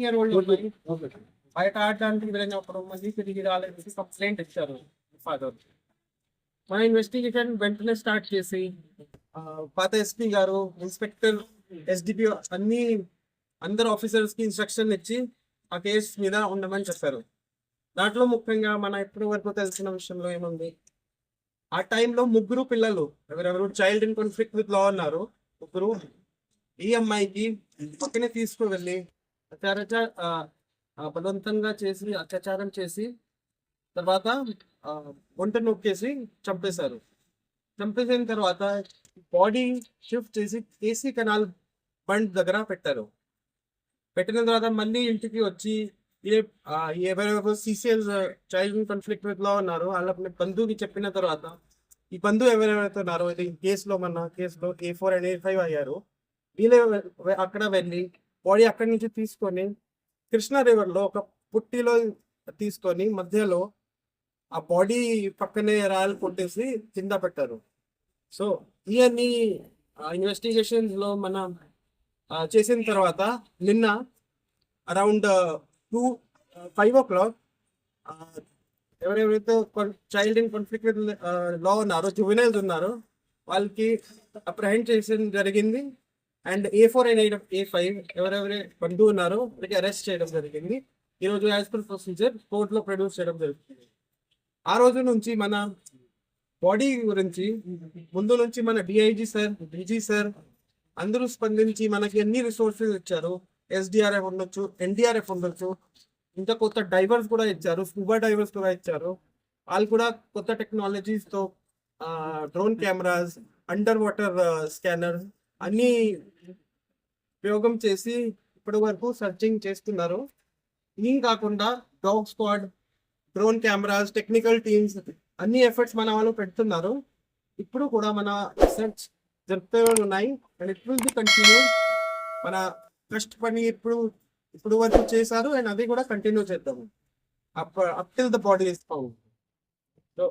14-year old బయట ఆడడానికి వెళ్ళినప్పుడు మళ్ళీ తిరిగి రాలేదని కంప్లైంట్ ఇచ్చారు ఫాదర్. మన ఇన్వెస్టిగేషన్ వెంటనే స్టార్ట్ చేసి పాత ఎస్పీ గారు, ఇన్స్పెక్టర్, ఎస్డిపి అందరు ఆఫీసర్స్ కి ఇన్స్ట్రక్షన్ ఇచ్చి ఆ కేసు మీద ఉండమని చెప్పారు. దాంట్లో ముఖ్యంగా మన ఇప్పటి వరకు తెలిసిన విషయంలో ఏముంది, ఆ టైంలో ముగ్గురు పిల్లలు ఎవరెవరు child in conflict with law ఉన్నారు. ముగ్గురు ఈ అమ్మాయికి పక్కనే తీసుకువెళ్ళి బలవంతంగా చేసి అత్యాచారం చేసి తర్వాత వంట నొక్కేసి చంపేశారు. చంపేసిన తర్వాత బాడీ షిఫ్ట్ చేసి కేసీ కెనాల్ బండ్ దగ్గర పెట్టారు. పెట్టిన తర్వాత మళ్ళీ ఇంటికి వచ్చి ఎవరెవరు CCL child in conflict with law ఉన్నారో వాళ్ళ బంధువుకి చెప్పిన తర్వాత ఈ బంధువు ఎవరెవరైతే ఉన్నారో ఇది కేసులో మన కేసులో A4 and A5 అయ్యారు. వీళ్ళే అక్కడ వెళ్ళి బాడీ అక్కడి నుంచి తీసుకొని కృష్ణా రివర్లో ఒక పుట్టిలో తీసుకొని మధ్యలో ఆ బాడీ పక్కనే రాయలు కొట్టేసి కింద పెట్టారు. సో ఇవన్నీ ఇన్వెస్టిగేషన్స్ లో మనం చేసిన తర్వాత నిన్న అరౌండ్ 5 o'clock ఎవరెవరైతే child in conflict with law ఉన్నారో, జువెనైల్స్ ఉన్నారో వాళ్ళకి అప్రహెండ్ చేయడం జరిగింది. అండ్ A4 and A5 ఎవరెవరి బంధువు ఉన్నారో వాళ్ళకి అరెస్ట్ చేయడం జరిగింది. ఈరోజు యాజ్ పర్ ప్రొసీజర్ కోర్టులో ప్రొడ్యూస్ చేయడం జరుగుతుంది. ఆ రోజు నుంచి మన బాడీ గురించి ముందు నుంచి మన డిఐజీ సార్, డీజీ సార్ అందరూ స్పందించి మనకి ఎన్ని రిసోర్సెస్ ఇచ్చారు. SDRF ఉండొచ్చు, NDRF ఉండొచ్చు, ఇంకా కొత్త డైవర్స్ కూడా ఇచ్చారు, స్కూబా డైవర్స్ కూడా ఇచ్చారు. వాళ్ళు కూడా కొత్త టెక్నాలజీస్తో drone cameras, under water scanner అన్నీ ఉపయోగం చేసి ఇప్పటి వరకు సర్చింగ్ చేస్తున్నారు. ఇది కాకుండా dog squad, drone cameras, technical teams అన్ని ఎఫర్ట్స్ మన వాళ్ళు పెడుతున్నారు. ఇప్పుడు కూడా మన రీసెర్చ్ జరుపుతూనే ఉన్నాయి and it will be continue. మన కష్టపడి ఇప్పుడు వరకు చేశారు అండ్ అది కూడా కంటిన్యూ చేద్దాము up till the body is found. So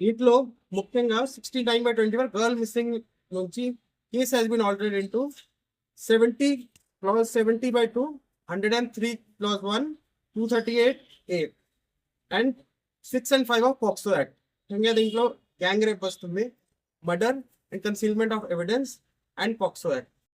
వీటిలో ముఖ్యంగా 69/24 గర్ల్ మిస్సింగ్ నుంచి case has been already into 70 clause 70/2, 103 clause 1, 238A and 6 and 5 of POCSO Act. ఇంకా దీంట్లో గ్యాంగ్ రేప్ వస్తుంది, murder and concealment of evidence and POCSO Act.